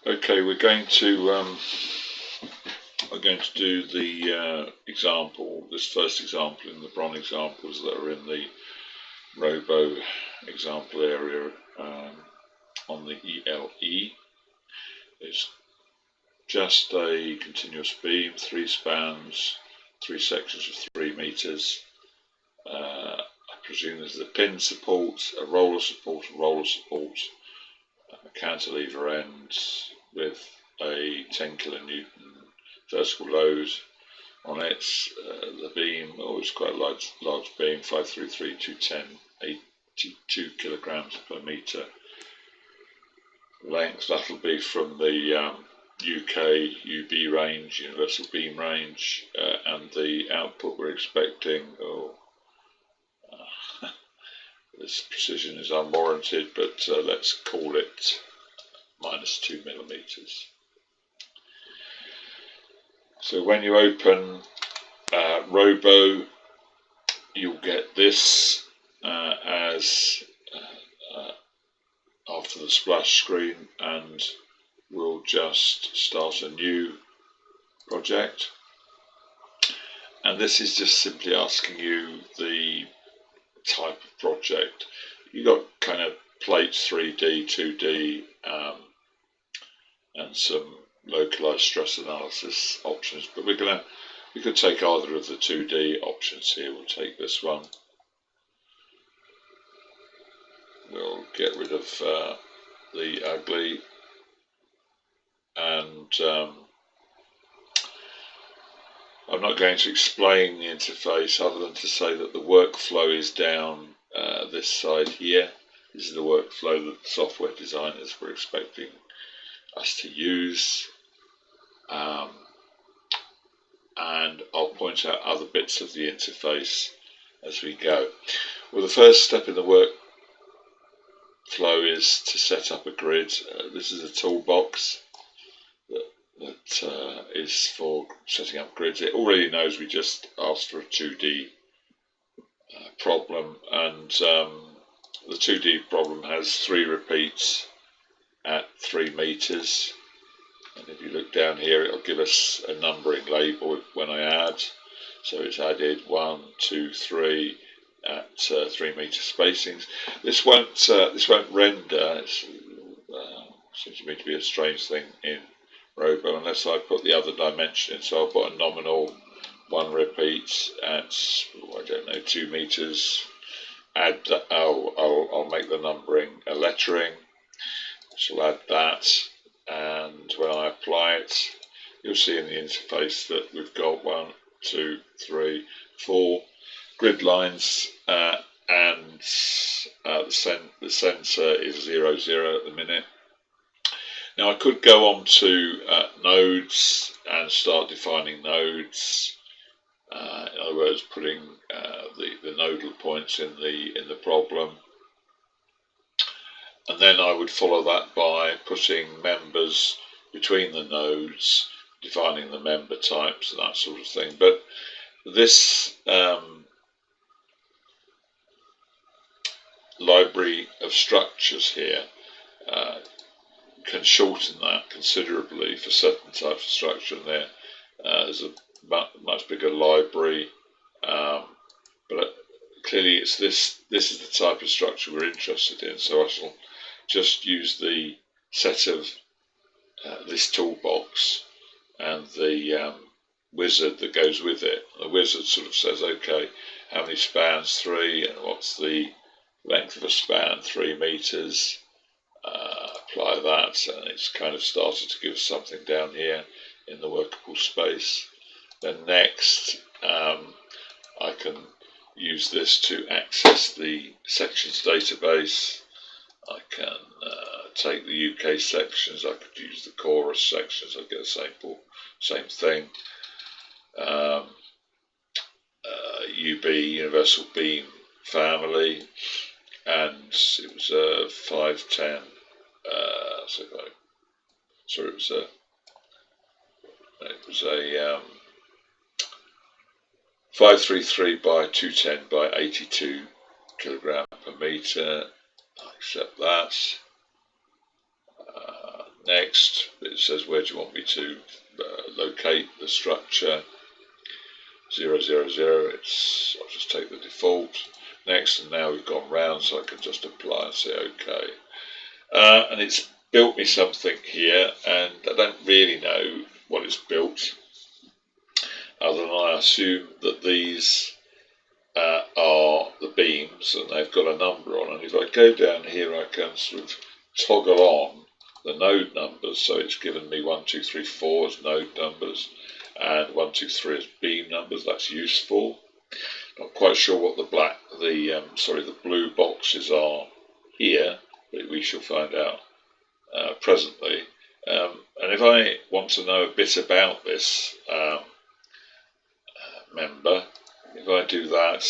Okay, we're going to do the example. This first example in the Brohn examples that are in the Robo example area on the ELE. It's just a continuous beam, 3 spans, 3 sections of 3 meters. I presume there's a pin support, a roller support, a cantilever end with a 10 kilonewton vertical load on it. The beam, it's quite a large beam, 533 210, 82 kilograms per meter length. That'll be from the UK UB range, universal beam range, and the output we're expecting, this precision is unwarranted, but let's call it -2 millimeters. So when you open Robo, you'll get this as after the splash screen, and we'll just start a new project. And this is just simply asking you the type of project. You got kind of plates, 3D, 2D, and some localized stress analysis options, but we could take either of the 2D options here. We'll take this one. We'll get rid of the ugly, and I'm not going to explain the interface other than to say that the workflow is down this side here. This is the workflow that the software designers were expecting us to use, and I'll point out other bits of the interface as we go. Well, the first step in the workflow is to set up a grid. This is a toolbox that is for setting up grids. It already knows we just asked for a 2D problem, and the 2D problem has 3 repeats at 3 meters. And if you look down here, it'll give us a numbering label when I add. So it's added 1, 2, 3 at 3 meter spacings. This won't render. It seems to me to be a strange thing in Robo unless I put the other dimension in. So I'll put a nominal 1 repeat at, I don't know, 2 meters. Add that. I'll make the numbering a lettering. So I'll add that, and when I apply it, you'll see in the interface that we've got 1, 2, 3, 4 grid lines, and the sensor is 0, 0 at the minute. Now I could go on to nodes and start defining nodes. In other words, putting the nodal points in the problem, and then I would follow that by putting members between the nodes, defining the member types and that sort of thing. But this library of structures here can shorten that considerably for certain types of structure, and there's a much bigger library, but clearly it's this is the type of structure we're interested in, so I shall just use the set of this toolbox and the wizard that goes with it. The wizard sort of says, okay, how many spans? 3, and what's the length of a span? 3 meters. Apply that, and it's kind of started to give us something down here in the workable space. Then next, I can use this to access the sections database. I can take the UK sections. I could use the chorus sections. I get the same thing. UB, Universal Beam Family, and it was a 510. It was a 533 by 210 by 82 kilogram per meter. I accept that. Next, it says where do you want me to locate the structure. 0, 0, 0. I'll just take the default. Next, and now we've gone round, so I can just apply and say OK. And it's built me something here, and I don't really know what it's built, other than I assume that these are the beams, and they've got a number on. And if I go down here, I can sort of toggle on the node numbers. So it's given me 1, 2, 3, 4 as node numbers, and 1, 2, 3 as beam numbers. That's useful. Not quite sure what the blue boxes are here, but we shall find out presently. And if I want to know a bit about this member, if I do that,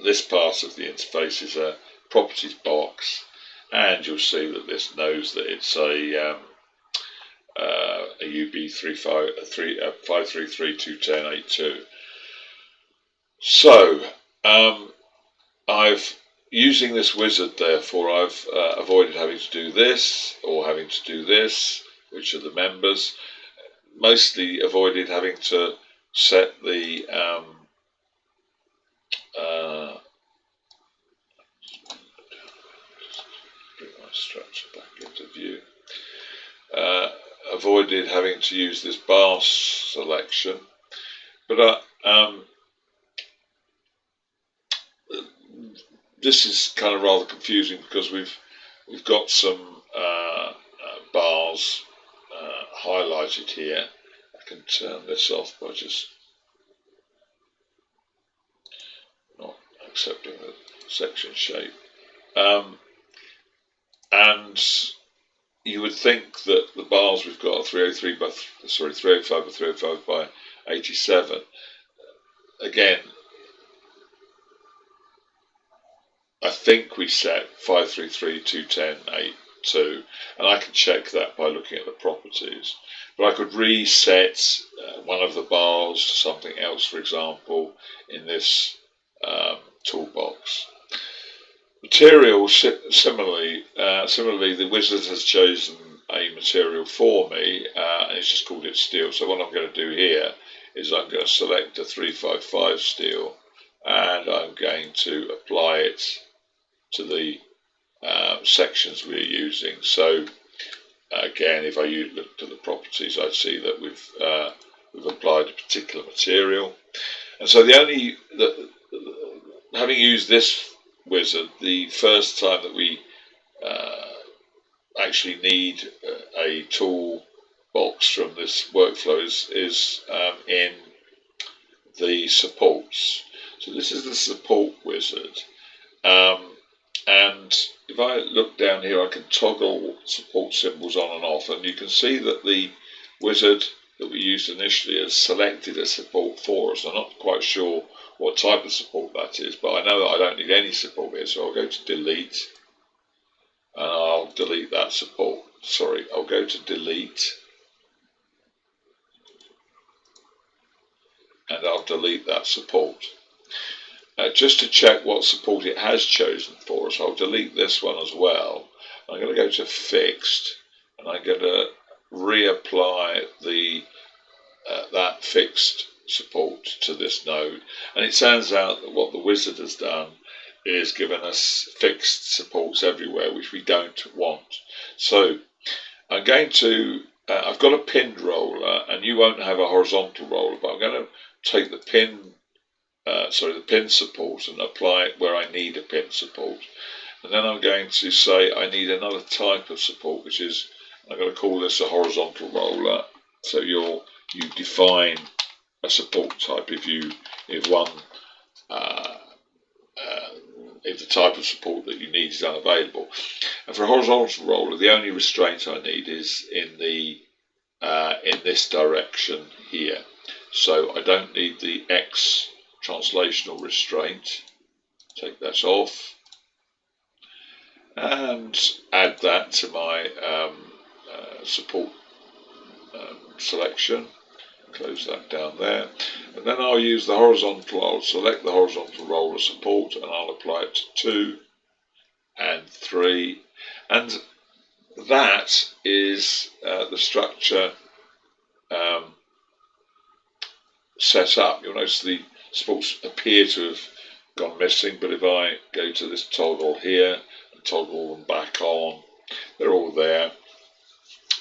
this part of the interface is a properties box, and you'll see that this knows that it's a UB533210882. So using this wizard, therefore, I've avoided having to do this or having to do this, which are the members. Mostly avoided having to set the bring my structure back into view. Avoided having to use this bar selection, but this is kind of rather confusing because we've got some bars highlighted here. I can turn this off by just not accepting the section shape, and you would think that the bars we've got are 305 by 305 by 87. Again, I think we set 5332108.2, and I can check that by looking at the properties. But I could reset one of the bars to something else, for example, in this toolbox. Material, similarly, the wizard has chosen a material for me, and it's just called it steel. So what I'm going to do here is I'm going to select a 355 steel, and I'm going to apply it to the sections we're using. So again, if I looked at the properties, I'd see that we've applied a particular material. And so having used this wizard, the first time that we actually need a tool box from this workflow is in the supports. So this is the support wizard, and if I look down here, I can toggle support symbols on and off, and you can see that the wizard that we used initially has selected a support for us. I'm not quite sure what type of support that is, but I know that I don't need any support here, so I'll go to delete, and I'll delete that support. Sorry, I'll go to delete, and I'll delete that support. Just to check what support it has chosen for us, I'll delete this one as well. I'm going to go to fixed, and I'm going to reapply that fixed support to this node. And it turns out that what the wizard has done is given us fixed supports everywhere, which we don't want. So I'm going to, I've got a pinned roller, and you won't have a horizontal roller, but I'm going to take the pin support and apply it where I need a pin support. And then I'm going to say I need another type of support, which is, I'm going to call this a horizontal roller. So you define a support type if the type of support that you need is unavailable. And for a horizontal roller, the only restraint I need is in this direction here. So I don't need the X translational restraint. Take that off and add that to my support selection. Close that down there, and then I'll use the horizontal. I'll select the horizontal roller support, and I'll apply it to 2 and 3. And that is the structure set up. You'll notice the sports appear to have gone missing, but if I go to this toggle here and toggle them back on, they're all there.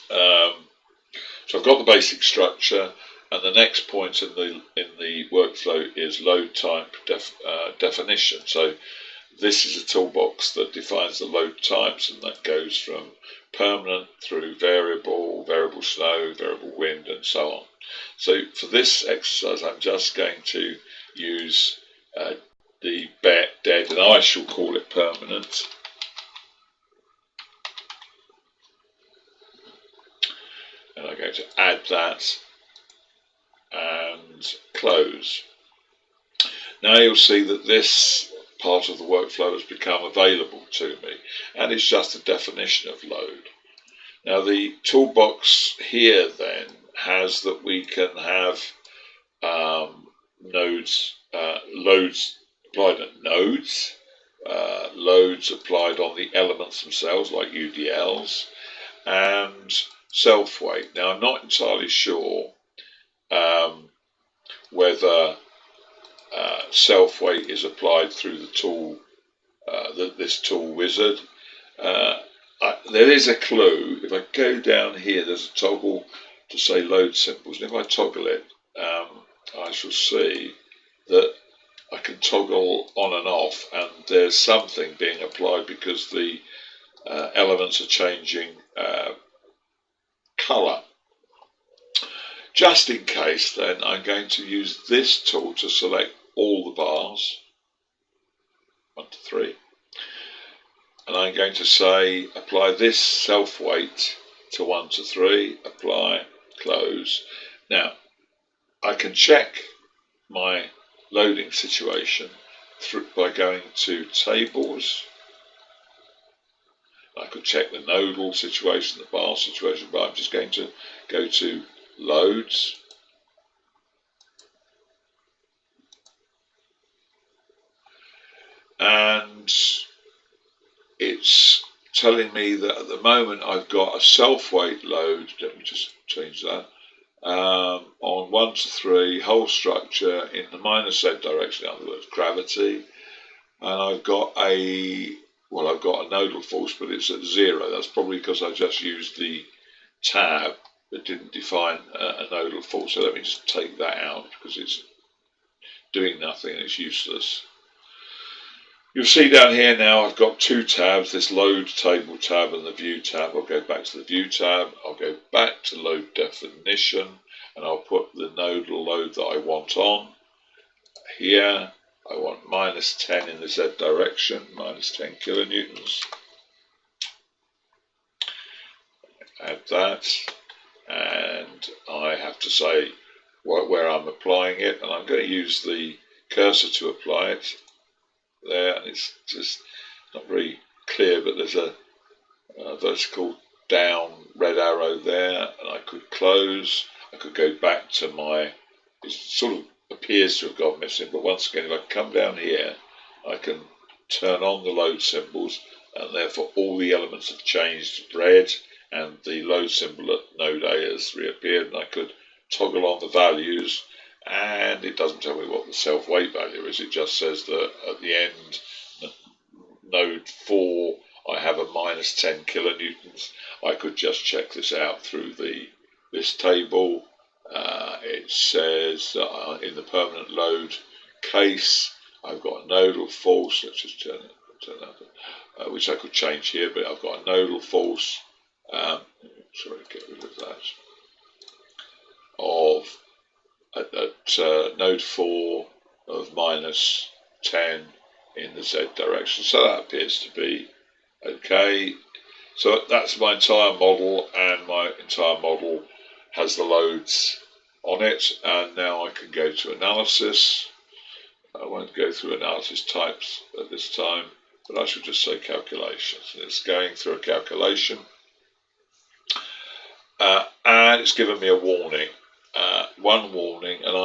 So I've got the basic structure, and the next point in the workflow is load type definition. So this is a toolbox that defines the load types, and that goes from permanent through variable, variable snow, variable wind, and so on. So for this exercise, I'm just going to use the dead, and I shall call it permanent. And I'm going to add that and close. Now you'll see that this part of the workflow has become available to me, and it's just a definition of load. Now the toolbox here then has that we can have loads applied at nodes, loads applied on the elements themselves like UDLs, and self-weight. Now I'm not entirely sure whether self-weight is applied through the tool, this tool wizard. There is a clue. If I go down here, there's a toggle to say load symbols, and if I toggle it, I shall see that I can toggle on and off, and there's something being applied because the elements are changing colour. Just in case, then, I'm going to use this tool to select all the bars, 1 to 3, and I'm going to say apply this self-weight to 1 to 3, apply, close. Now, I can check my loading situation by going to tables. I could check the nodal situation, the bar situation, but I'm just going to go to loads, and it's telling me that at the moment I've got a self-weight load. Let me just change that. On 1 to 3, whole structure in the -z direction, in other words, gravity, and I've got a nodal force, but it's at 0. That's probably because I just used the tab that didn't define a nodal force. So let me just take that out because it's doing nothing and it's useless. You'll see down here now I've got 2 tabs, this load table tab and the view tab. I'll go back to the view tab, I'll go back to load definition, and I'll put the nodal load that I want on. Here I want -10 in the Z direction, -10 kilonewtons. Add that, and I have to say where I'm applying it, and I'm going to use the cursor to apply it there, and it's just not very clear, but there's a vertical down red arrow there, and I could close. I could go back to my, it sort of appears to have gone missing, but once again, if I come down here, I can turn on the load symbols, and therefore all the elements have changed red, and the load symbol at node A has reappeared, and I could toggle on the values, and it doesn't tell me what the self-weight value is. It just says that at the end, node 4, I have a -10 kilonewtons. I could just check this out through this table. It says in the permanent load case, I've got a nodal force. Let's just turn that, which I could change here, but I've got a nodal force. Sorry, get rid of that. Of at node 4 of -10 in the Z direction. So that appears to be okay. So that's my entire model, and my entire model has the loads on it. And now I can go to analysis. I won't go through analysis types at this time, but I should just say calculations. And it's going through a calculation, and it's given me a warning. One warning, and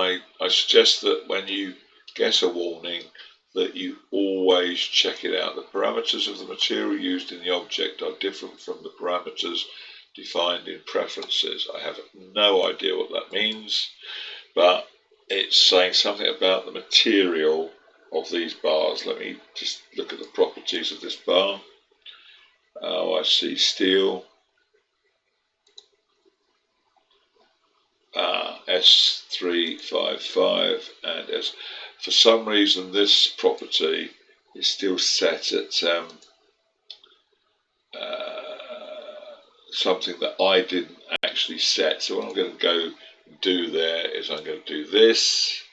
I suggest that when you get a warning that you always check it out. The parameters of the material used in the object are different from the parameters defined in preferences. I have no idea what that means, but it's saying something about the material of these bars. Let me just look at the properties of this bar. Oh, I see steel. S355 and S. For some reason, this property is still set at something that I didn't actually set. So what I'm going to go do there is I'm going to do this.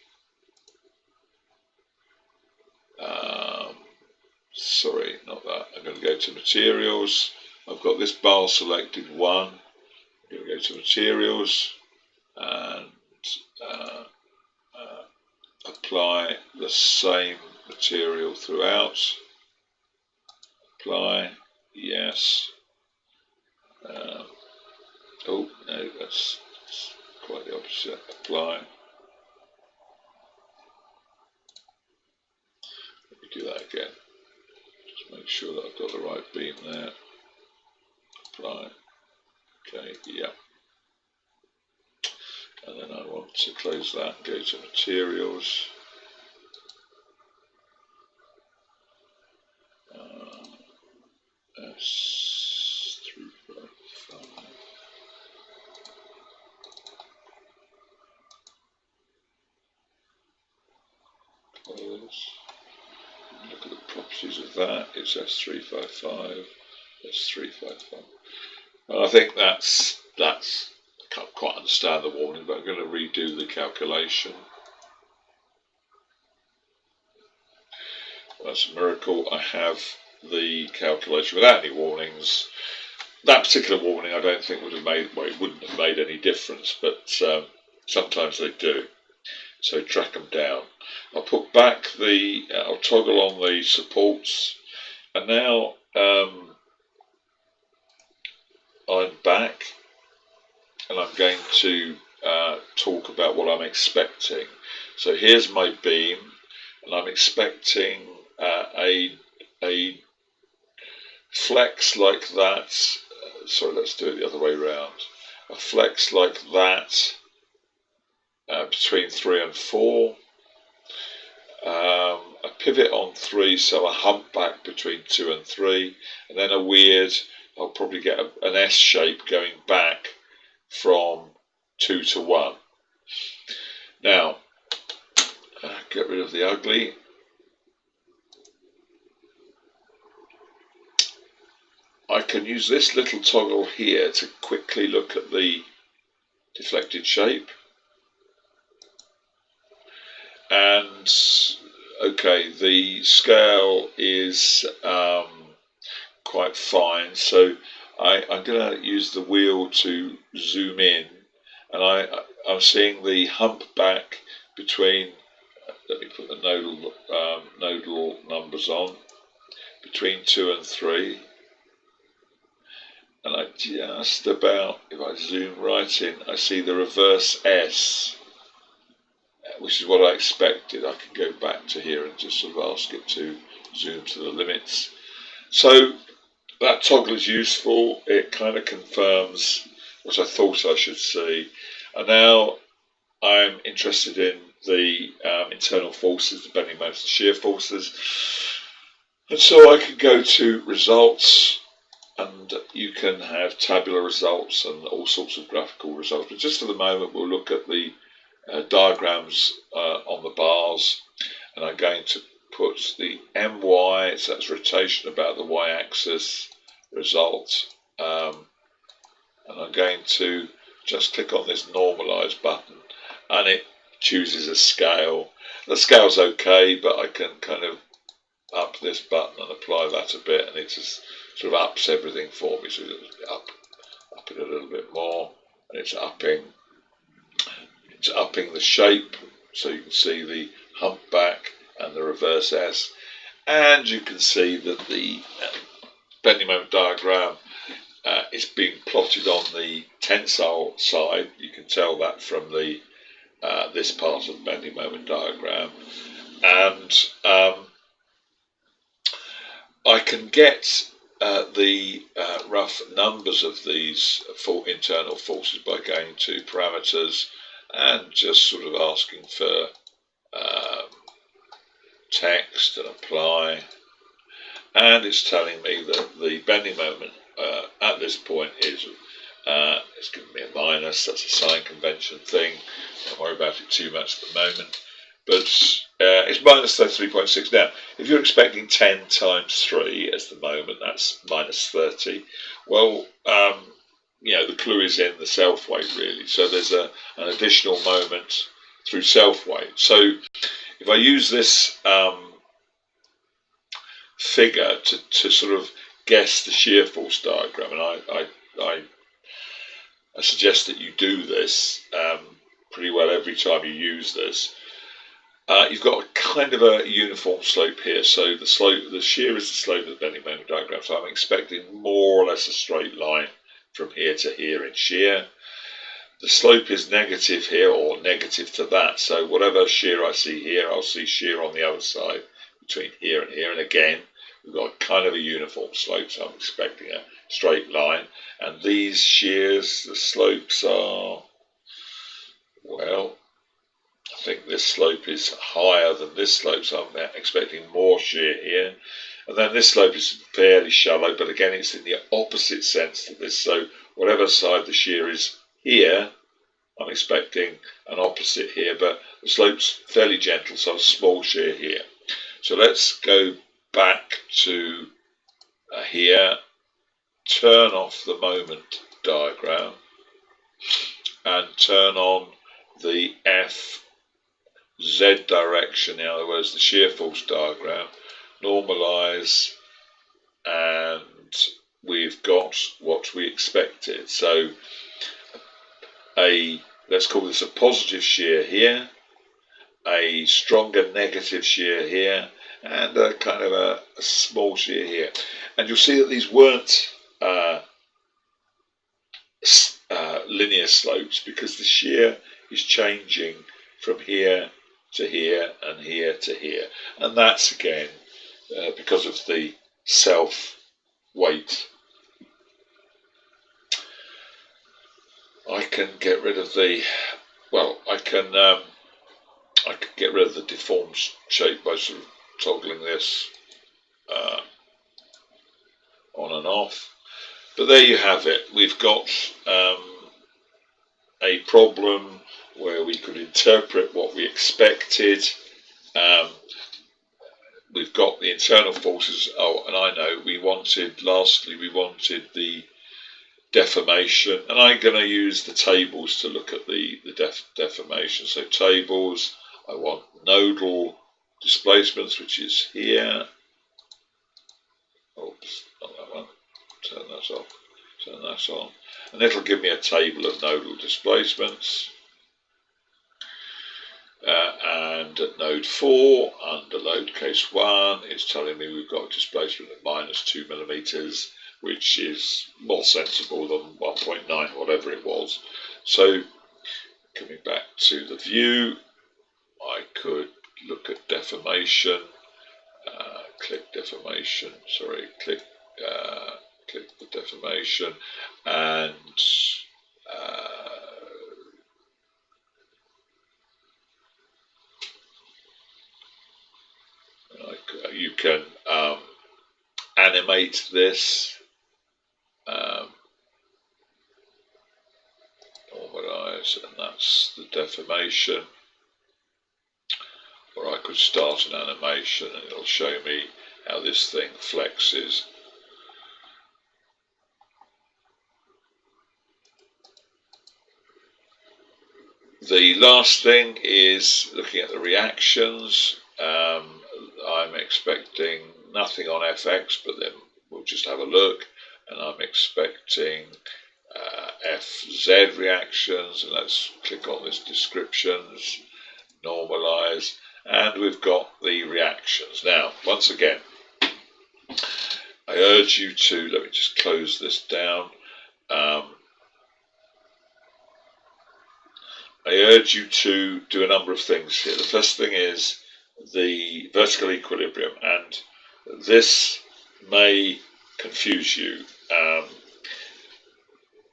Sorry, not that. I'm going to go to materials. I've got this bar selected 1. I'm going to go to materials and apply the same material throughout. Apply, yes. Oh no, that's quite the opposite. Apply. Let me do that again. Just make sure that I've got the right beam there. Apply. Okay, yeah. And then I want to close that and go to materials. S355. Close. Look at the properties of that. It's S355. S355. And I think that's. I can't quite understand the warning, but I'm going to redo the calculation. That's a miracle. I have the calculation without any warnings. That particular warning I don't think would have made, well, it wouldn't have made any difference, but sometimes they do. So track them down. I'll put back I'll toggle on the supports, and now I'm back, and I'm going to talk about what I'm expecting. So here's my beam, and I'm expecting a flex like that. Sorry, let's do it the other way around. A flex like that between 3 and 4. A pivot on 3, so a hump back between 2 and 3, and then a weird. I'll probably get an S shape going back from 2 to 1. Now, get rid of the ugly. I can use this little toggle here to quickly look at the deflected shape. And okay, the scale is quite fine, so I'm going to use the wheel to zoom in, and I'm seeing the hump back between, let me put the nodal numbers on, between 2 and 3, and I just about, if I zoom right in, I see the reverse S, which is what I expected. I can go back to here and just sort of ask it to zoom to the limits. So that toggle is useful. It kind of confirms what I thought I should see. And now I'm interested in the internal forces, the bending moments and shear forces. And so I can go to results, and you can have tabular results and all sorts of graphical results. But just for the moment, we'll look at the diagrams on the bars, and I'm going to put the MY, so that's rotation about the y-axis, result, and I'm going to just click on this normalize button, and it chooses a scale. The scale's okay, but I can kind of up this button and apply that a bit, and it just sort of ups everything for me. So up it a little bit more, and it's upping the shape, so you can see the hump back and the reverse S, and you can see that the bending moment diagram is being plotted on the tensile side. You can tell that from the this part of the bending moment diagram, and I can get the rough numbers of these internal forces by going to parameters and just sort of asking for text and apply, and it's telling me that the bending moment at this point is it's giving me a minus. That's a sign convention thing. Don't worry about it too much at the moment, but it's minus 33.6. Now if you're expecting 10 times 3 as the moment, that's minus 30. Well, the clue is in the self weight really, so there's an additional moment through self weight. So if I use this figure to sort of guess the shear force diagram, and I suggest that you do this pretty well every time you use this, you've got a kind of a uniform slope here. So the shear is the slope of the bending moment diagram, so I'm expecting more or less a straight line from here to here in shear. The slope is negative here, or negative to that, so whatever shear I see here, I'll see shear on the other side between here and here, and again we've got kind of a uniform slope, so I'm expecting a straight line. And these shears, the slopes are, well, I think this slope is higher than this slope, so I'm expecting more shear here. And then this slope is fairly shallow, but again it's in the opposite sense to this, so whatever side the shear is here, I'm expecting an opposite here, but the slope's fairly gentle, so a small shear here. So let's go back to here, turn off the moment diagram, and turn on the FZ direction, in other words the shear force diagram, normalize, and we've got what we expected. So let's call this a positive shear here, a stronger negative shear here, and a kind of a small shear here. And you'll see that these weren't linear slopes, because the shear is changing from here to here and here to here, and that's again because of the self weight. I can get rid of the, I can get rid of the deformed shape by sort of toggling this on and off. But there you have it. We've got a problem where we could interpret what we expected. We've got the internal forces. Oh, and I know lastly we wanted the deformation, and I'm going to use the tables to look at the deformation. So tables, I want nodal displacements, which is here. Oops, not that one. Turn that off. Turn that on, and it'll give me a table of nodal displacements. And at node 4, under load case 1, it's telling me we've got a displacement of minus 2 millimeters, which is more sensible than 1.9, whatever it was. So coming back to the view, I could look at deformation, click deformation, click the deformation, and you can animate this, normalize, and that's the deformation. Or I could start an animation and it'll show me how this thing flexes. The last thing is looking at the reactions. I'm expecting nothing on FX, but then we'll just have a look, and I'm expecting FZ reactions, and let's click on this descriptions, normalize, and we've got the reactions. Now, once again, I urge you to, let me just close this down, I urge you to do a number of things here. The first thing is the vertical equilibrium, and this may confuse you.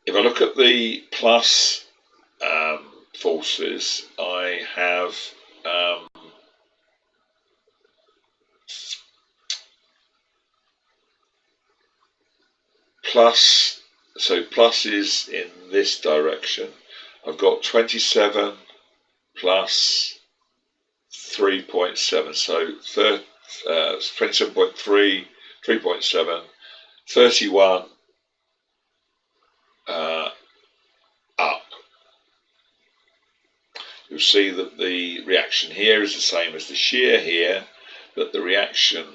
If I look at the plus forces, I have plus, so plus is in this direction. I've got 27 plus 3.7, so 27.3, 3.7, 31 up. You'll see that the reaction here is the same as the shear here, but the reaction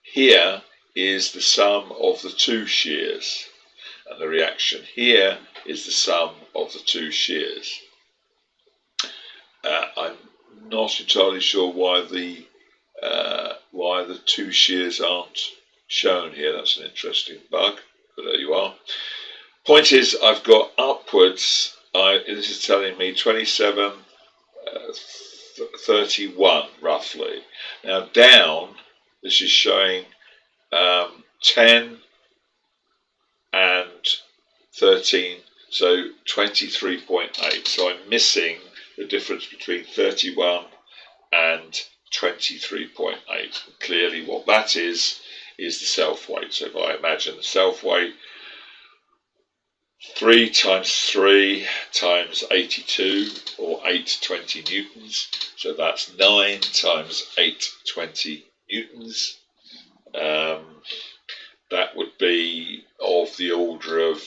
here is the sum of the two shears, and the reaction here is the sum of the two shears. I'm not entirely sure why the two shears aren't shown here. That's an interesting bug, but there you are. Point is, I've got upwards. This is telling me 27, 31 roughly. Now down, this is showing 10 and 13, so 23.8. So I'm missing the difference between 31 and 23.8. Clearly what that is the self-weight. So if I imagine the self-weight, 3 times 3 times 82, or 820 newtons. So that's 9 times 820 newtons. That would be of the order of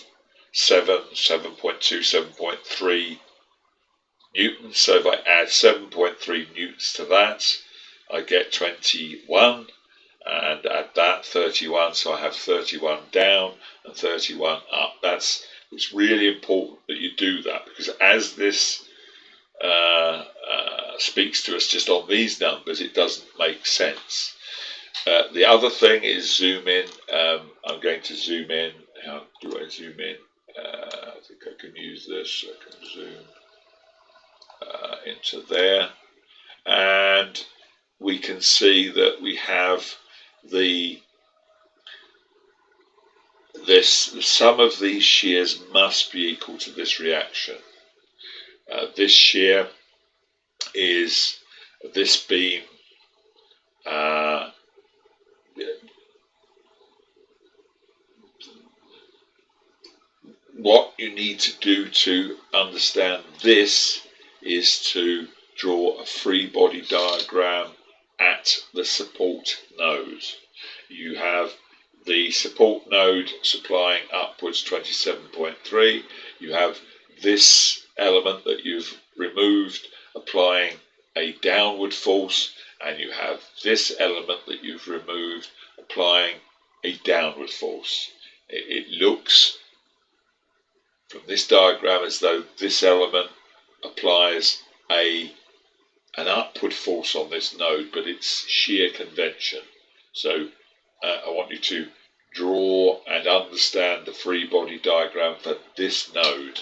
7.2, 7.3 newtons. So if I add 7.3 newtons to that, I get 21, and add that 31. So I have 31 down and 31 up. It's really important that you do that, because as this speaks to us just on these numbers, it doesn't make sense. The other thing is zoom in. I'm going to zoom in. How do I zoom in? I think I can use this. I can zoom into there, and we can see that we have the sum of these shears must be equal to this reaction. This shear is this beam what you need to do to understand this is to draw a free body diagram at the support node. You have the support node supplying upwards 27.3. You have this element that you've removed applying a downward force, and you have this element that you've removed applying a downward force. It looks from this diagram as though this element applies an upward force on this node, but it's shear convention. So I want you to draw and understand the free body diagram for this node.